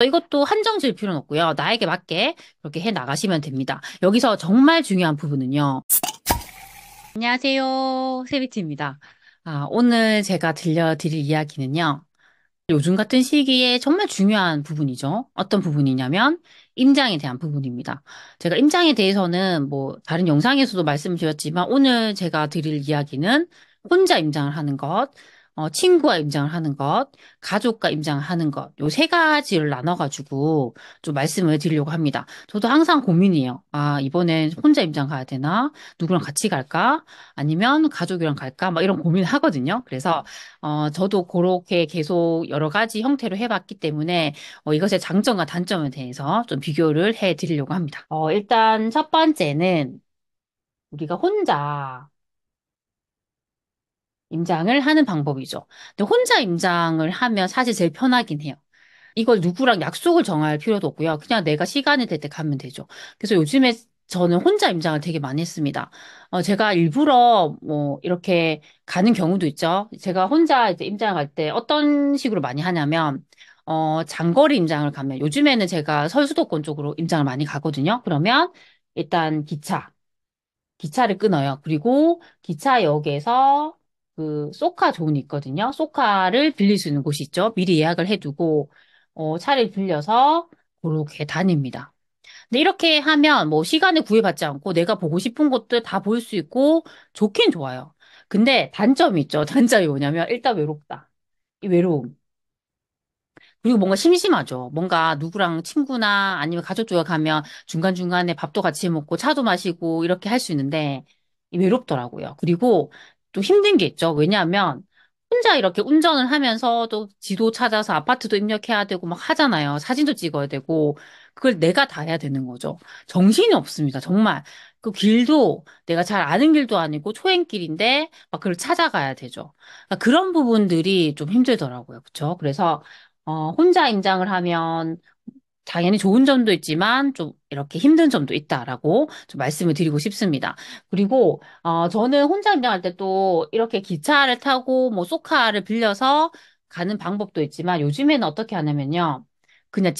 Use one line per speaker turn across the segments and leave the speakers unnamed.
이것도 한정 지을 필요는 없고요. 나에게 맞게 그렇게 해 나가시면 됩니다. 여기서 정말 중요한 부분은요. 안녕하세요. 세비티입니다. 오늘 제가 들려드릴 이야기는요. 요즘 같은 시기에 정말 중요한 부분이죠. 어떤 부분이냐면 임장에 대한 부분입니다. 제가 임장에 대해서는 뭐 다른 영상에서도 말씀드렸지만 오늘 제가 드릴 이야기는 혼자 임장을 하는 것, 친구와 임장을 하는 것, 가족과 임장을 하는 것, 요 세 가지를 나눠가지고 좀 말씀을 드리려고 합니다. 저도 항상 고민이에요. 이번엔 혼자 임장 가야 되나? 누구랑 같이 갈까? 아니면 가족이랑 갈까? 막 이런 고민을 하거든요. 그래서 저도 그렇게 계속 여러 가지 형태로 해봤기 때문에 이것의 장점과 단점에 대해서 좀 비교를 해 드리려고 합니다. 일단 첫 번째는 우리가 혼자 임장을 하는 방법이죠. 근데 혼자 임장을 하면 사실 제일 편하긴 해요. 이걸 누구랑 약속을 정할 필요도 없고요. 그냥 내가 시간이 될 때 가면 되죠. 그래서 요즘에 저는 혼자 임장을 되게 많이 했습니다. 제가 일부러 뭐 이렇게 가는 경우도 있죠. 제가 혼자 이제 임장을 갈 때 어떤 식으로 많이 하냐면 장거리 임장을 가면 요즘에는 제가 서울수도권 쪽으로 임장을 많이 가거든요. 그러면 일단 기차를 끊어요. 그리고 기차역에서 그 소카 존이 있거든요. 소카를 빌릴 수 있는 곳이 있죠. 미리 예약을 해두고 차를 빌려서 그렇게 다닙니다. 근데 이렇게 하면 뭐 시간을 구애받지 않고 내가 보고 싶은 곳들 다 볼 수 있고 좋긴 좋아요. 근데 단점이 있죠. 단점이 뭐냐면 일단 외롭다. 이 외로움. 그리고 뭔가 심심하죠. 뭔가 누구랑 친구나 아니면 가족 쪽에 가면 중간중간에 밥도 같이 먹고 차도 마시고 이렇게 할 수 있는데 외롭더라고요. 그리고 또 힘든 게 있죠. 왜냐하면 혼자 이렇게 운전을 하면서 또 지도 찾아서 아파트도 입력해야 되고 막 하잖아요. 사진도 찍어야 되고 그걸 내가 다 해야 되는 거죠. 정신이 없습니다. 정말. 그 길도 내가 잘 아는 길도 아니고 초행길인데 막 그걸 찾아가야 되죠. 그러니까 그런 부분들이 좀 힘들더라고요. 그렇죠? 그래서 혼자 임장을 하면 당연히 좋은 점도 있지만 좀 이렇게 힘든 점도 있다라고 좀 말씀을 드리고 싶습니다. 그리고 저는 혼자 임장할 때 또 이렇게 기차를 타고 뭐 소카를 빌려서 가는 방법도 있지만 요즘에는 어떻게 하냐면요. 그냥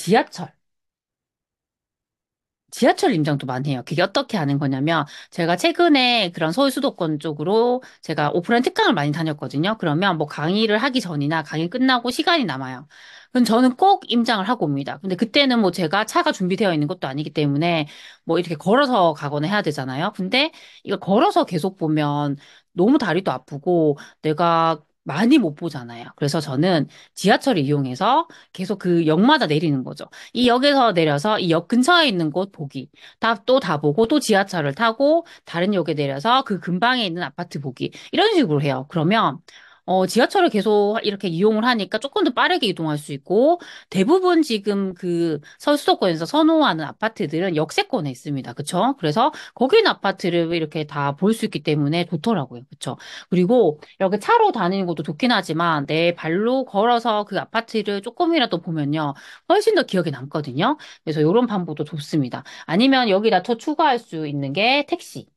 지하철 임장도 많이 해요. 그게 어떻게 하는 거냐면, 제가 최근에 그런 서울 수도권 쪽으로 제가 오프라인 특강을 많이 다녔거든요. 그러면 뭐 강의를 하기 전이나 강의 끝나고 시간이 남아요. 그럼 저는 꼭 임장을 하고 옵니다. 근데 그때는 뭐 제가 차가 준비되어 있는 것도 아니기 때문에 뭐 이렇게 걸어서 가거나 해야 되잖아요. 근데 이걸 걸어서 계속 보면 너무 다리도 아프고 내가 많이 못 보잖아요. 그래서 저는 지하철을 이용해서 계속 그 역마다 내리는 거죠. 이 역에서 내려서 이 역 근처에 있는 곳 보기. 다 보고 또 지하철을 타고 다른 역에 내려서 그 근방에 있는 아파트 보기. 이런 식으로 해요. 그러면 지하철을 계속 이렇게 이용을 하니까 조금 더 빠르게 이동할 수 있고 대부분 지금 그 서울 수도권에서 선호하는 아파트들은 역세권에 있습니다. 그쵸? 그래서 거기 있는 아파트를 이렇게 다 볼 수 있기 때문에 좋더라고요. 그쵸? 그리고 이렇게 차로 다니는 것도 좋긴 하지만 내 발로 걸어서 그 아파트를 조금이라도 보면요. 훨씬 더 기억에 남거든요. 그래서 이런 방법도 좋습니다. 아니면 여기다 더 추가할 수 있는 게 택시.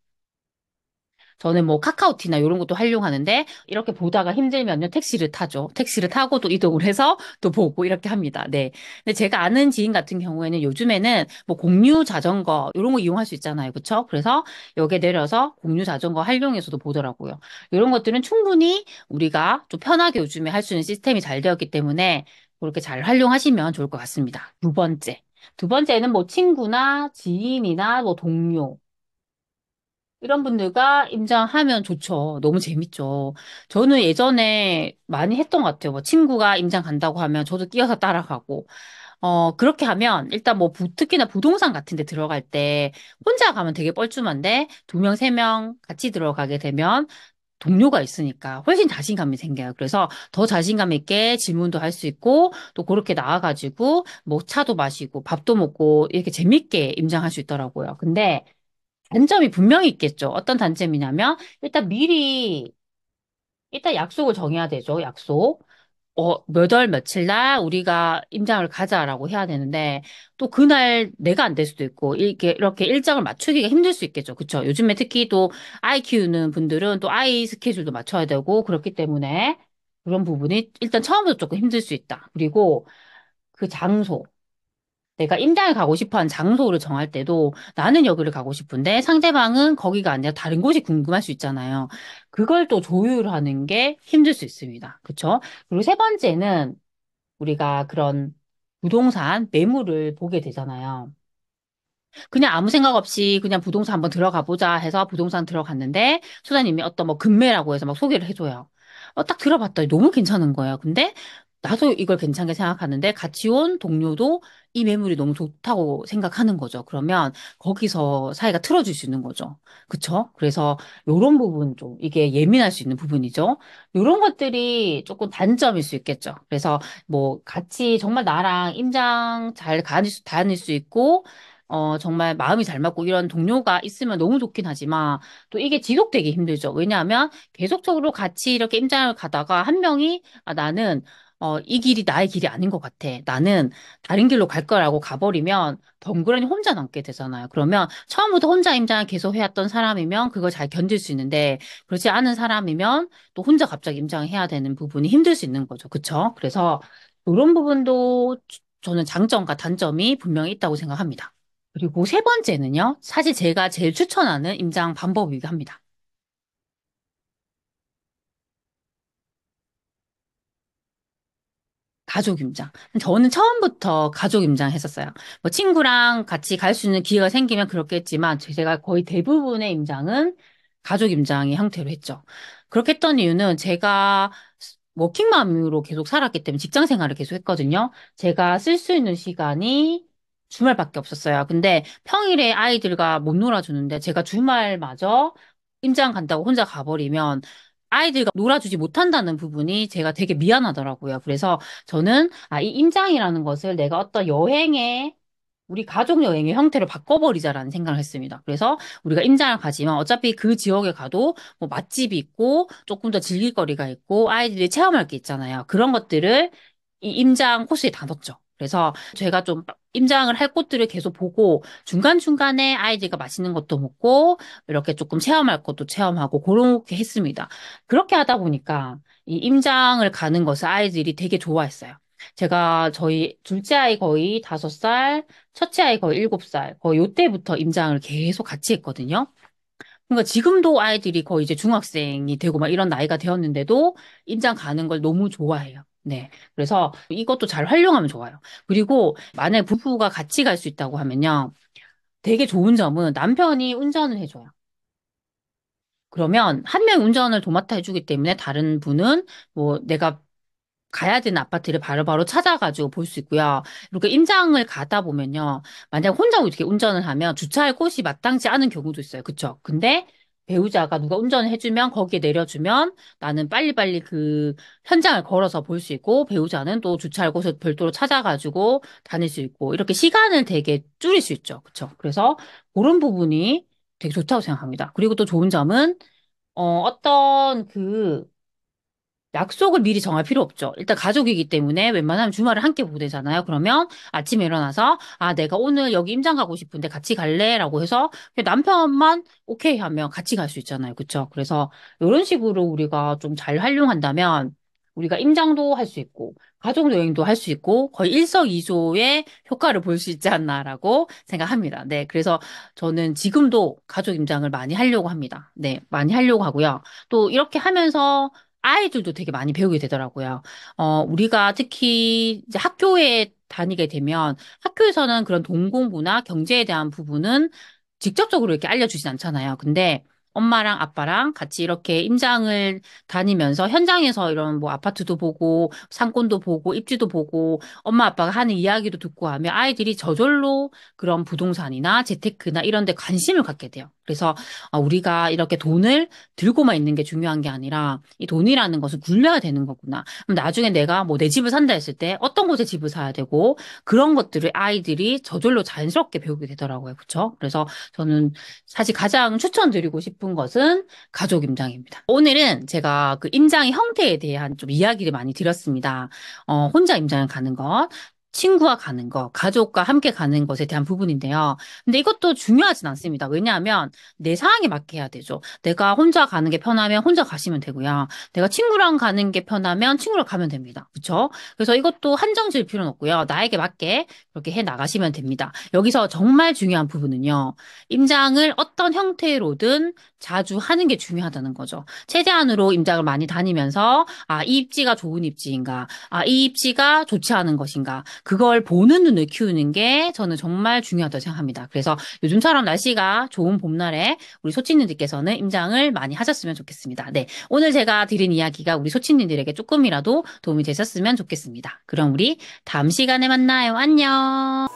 저는 뭐 카카오티나 이런 것도 활용하는데 이렇게 보다가 힘들면요 택시를 타죠. 택시를 타고 또 이동을 해서 또 보고 이렇게 합니다. 네. 근데 제가 아는 지인 같은 경우에는 요즘에는 뭐 공유 자전거 이런 거 이용할 수 있잖아요. 그렇죠? 그래서 여기에 내려서 공유 자전거 활용해서도 보더라고요. 이런 것들은 충분히 우리가 좀 편하게 요즘에 할 수 있는 시스템이 잘 되었기 때문에 그렇게 잘 활용하시면 좋을 것 같습니다. 두 번째. 두 번째는 뭐 친구나 지인이나 뭐 동료 이런 분들과 임장하면 좋죠. 너무 재밌죠. 저는 예전에 많이 했던 것 같아요. 뭐 친구가 임장 간다고 하면 저도 끼어서 따라가고. 그렇게 하면 일단 뭐 특히나 부동산 같은 데 들어갈 때 혼자 가면 되게 뻘쭘한데 두 명, 세 명 같이 들어가게 되면 동료가 있으니까 훨씬 자신감이 생겨요. 그래서 더 자신감 있게 질문도 할 수 있고 또 그렇게 나와가지고 뭐 차도 마시고 밥도 먹고 이렇게 재밌게 임장할 수 있더라고요. 근데 단점이 분명히 있겠죠. 어떤 단점이냐면, 일단 약속을 정해야 되죠, 약속. 몇 월 며칠 날 우리가 임장을 가자라고 해야 되는데, 또 그날 내가 안 될 수도 있고, 이렇게 일정을 맞추기가 힘들 수 있겠죠. 그쵸? 요즘에 특히 또 아이 키우는 분들은 또 아이 스케줄도 맞춰야 되고, 그렇기 때문에 그런 부분이 일단 처음부터 조금 힘들 수 있다. 그리고 그 장소. 내가 임장을 가고 싶어 하는 장소를 정할 때도 나는 여기를 가고 싶은데 상대방은 거기가 아니라 다른 곳이 궁금할 수 있잖아요. 그걸 또 조율하는 게 힘들 수 있습니다. 그쵸? 그리고 세 번째는 우리가 그런 부동산 매물을 보게 되잖아요. 그냥 아무 생각 없이 그냥 부동산 한번 들어가 보자 해서 부동산 들어갔는데 소장님이 어떤 뭐 금매라고 해서 막 소개를 해줘요. 딱 들어봤더니 너무 괜찮은 거예요. 근데 나도 이걸 괜찮게 생각하는데 같이 온 동료도 이 매물이 너무 좋다고 생각하는 거죠. 그러면 거기서 사이가 틀어질 수 있는 거죠. 그쵸? 그래서 요런 부분 좀 이게 예민할 수 있는 부분이죠. 요런 것들이 조금 단점일 수 있겠죠. 그래서 뭐 같이 정말 나랑 임장 잘 다닐 수 있고 정말 마음이 잘 맞고 이런 동료가 있으면 너무 좋긴 하지만 또 이게 지속되기 힘들죠. 왜냐하면 계속적으로 같이 이렇게 임장을 가다가 한 명이 나는 이 길이 나의 길이 아닌 것 같아. 나는 다른 길로 갈 거라고 가버리면 덩그러니 혼자 남게 되잖아요. 그러면 처음부터 혼자 임장을 계속 해왔던 사람이면 그걸 잘 견딜 수 있는데 그렇지 않은 사람이면 또 혼자 갑자기 임장을 해야 되는 부분이 힘들 수 있는 거죠. 그쵸? 그래서 이런 부분도 저는 장점과 단점이 분명히 있다고 생각합니다. 그리고 세 번째는요, 사실 제가 제일 추천하는 임장 방법이기도 합니다. 가족 임장. 저는 처음부터 가족 임장 했었어요. 뭐 친구랑 같이 갈 수 있는 기회가 생기면 그렇겠지만 제가 거의 대부분의 임장은 가족 임장의 형태로 했죠. 그렇게 했던 이유는 제가 워킹맘으로 계속 살았기 때문에 직장 생활을 계속 했거든요. 제가 쓸 수 있는 시간이 주말밖에 없었어요. 근데 평일에 아이들과 못 놀아주는데 제가 주말마저 임장 간다고 혼자 가버리면 아이들과 놀아주지 못한다는 부분이 제가 되게 미안하더라고요. 그래서 저는 이 임장이라는 것을 내가 어떤 여행의 우리 가족 여행의 형태로 바꿔버리자라는 생각을 했습니다. 그래서 우리가 임장을 가지만 어차피 그 지역에 가도 뭐 맛집이 있고 조금 더 즐길 거리가 있고 아이들이 체험할 게 있잖아요. 그런 것들을 이 임장 코스에 다 넣었죠. 그래서 제가 좀 임장을 할 곳들을 계속 보고 중간중간에 아이들과 맛있는 것도 먹고 이렇게 조금 체험할 것도 체험하고 그렇게 했습니다. 그렇게 하다 보니까 이 임장을 가는 것을 아이들이 되게 좋아했어요. 제가 저희 둘째 아이 거의 5살, 첫째 아이 거의 7살, 거의 요때부터 임장을 계속 같이 했거든요. 그러니까 지금도 아이들이 거의 이제 중학생이 되고 막 이런 나이가 되었는데도 임장 가는 걸 너무 좋아해요. 네. 그래서 이것도 잘 활용하면 좋아요. 그리고 만약 부부가 같이 갈 수 있다고 하면요. 되게 좋은 점은 남편이 운전을 해줘요. 그러면 한 명이 운전을 도맡아 해주기 때문에 다른 분은 뭐 내가 가야 되는 아파트를 바로바로 찾아가지고 볼 수 있고요. 이렇게 임장을 가다 보면요. 만약 혼자 이렇게 운전을 하면 주차할 곳이 마땅치 않은 경우도 있어요. 그쵸? 근데 배우자가 누가 운전을 해주면 거기에 내려주면 나는 빨리빨리 그 현장을 걸어서 볼 수 있고 배우자는 또 주차할 곳을 별도로 찾아가지고 다닐 수 있고 이렇게 시간을 되게 줄일 수 있죠. 그쵸? 그래서 그런 부분이 되게 좋다고 생각합니다. 그리고 또 좋은 점은 어떤 약속을 미리 정할 필요 없죠. 일단 가족이기 때문에 웬만하면 주말을 함께 보내잖아요. 그러면 아침에 일어나서, 내가 오늘 여기 임장 가고 싶은데 같이 갈래? 라고 해서 그냥 남편만 오케이 하면 같이 갈 수 있잖아요. 그쵸? 그래서 이런 식으로 우리가 좀 잘 활용한다면 우리가 임장도 할 수 있고, 가족 여행도 할 수 있고, 거의 일석이조의 효과를 볼 수 있지 않나라고 생각합니다. 네. 그래서 저는 지금도 가족 임장을 많이 하려고 합니다. 네. 많이 하려고 하고요. 또 이렇게 하면서 아이들도 되게 많이 배우게 되더라고요. 우리가 특히 이제 학교에 다니게 되면 학교에서는 그런 동공부나 경제에 대한 부분은 직접적으로 이렇게 알려주진 않잖아요. 근데 엄마랑 아빠랑 같이 이렇게 임장을 다니면서 현장에서 이런 뭐 아파트도 보고 상권도 보고 입지도 보고 엄마 아빠가 하는 이야기도 듣고 하면 아이들이 저절로 그런 부동산이나 재테크나 이런 데 관심을 갖게 돼요. 그래서 우리가 이렇게 돈을 들고만 있는 게 중요한 게 아니라 이 돈이라는 것은 굴려야 되는 거구나. 그럼 나중에 내가 뭐 내 집을 산다 했을 때 어떤 곳에 집을 사야 되고 그런 것들을 아이들이 저절로 자연스럽게 배우게 되더라고요. 그렇죠? 그래서 저는 사실 가장 추천드리고 싶은 것은 가족 임장입니다. 오늘은 제가 그 임장의 형태에 대한 좀 이야기를 많이 드렸습니다. 혼자 임장을 가는 것. 친구와 가는 거, 가족과 함께 가는 것에 대한 부분인데요. 근데 이것도 중요하진 않습니다. 왜냐하면 내 상황에 맞게 해야 되죠. 내가 혼자 가는 게 편하면 혼자 가시면 되고요. 내가 친구랑 가는 게 편하면 친구랑 가면 됩니다. 그렇죠? 그래서 이것도 한정 지을 필요는 없고요. 나에게 맞게 그렇게 해 나가시면 됩니다. 여기서 정말 중요한 부분은요. 임장을 어떤 형태로든 자주 하는 게 중요하다는 거죠. 최대한으로 임장을 많이 다니면서 이 입지가 좋은 입지인가, 이 입지가 좋지 않은 것인가, 그걸 보는 눈을 키우는 게 저는 정말 중요하다고 생각합니다. 그래서 요즘처럼 날씨가 좋은 봄날에 우리 소치님들께서는 임장을 많이 하셨으면 좋겠습니다. 네, 오늘 제가 드린 이야기가 우리 소치님들에게 조금이라도 도움이 되셨으면 좋겠습니다. 그럼 우리 다음 시간에 만나요. 안녕.